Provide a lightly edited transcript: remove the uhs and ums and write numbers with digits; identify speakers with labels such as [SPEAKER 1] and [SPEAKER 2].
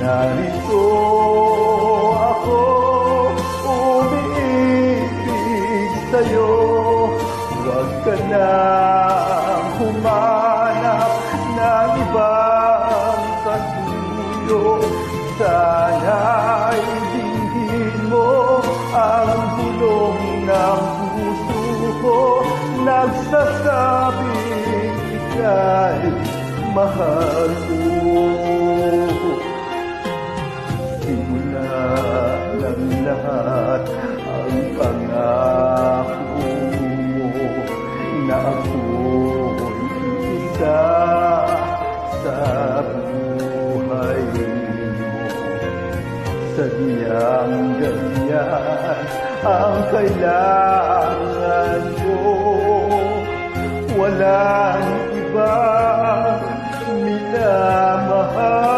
[SPEAKER 1] Narito ako, umiibig sa'yo. Huwag ka nang humanap ng ibang kasuyo. Sana'y dinggin mo ang bulong ng puso ko, nagsasabing ika'y mahal ko. Simula ng lahat ang pangako mo na ako'y isa sa buhay mo. Sadyang ganyan ang kailangan ko, walang ibang minamahal.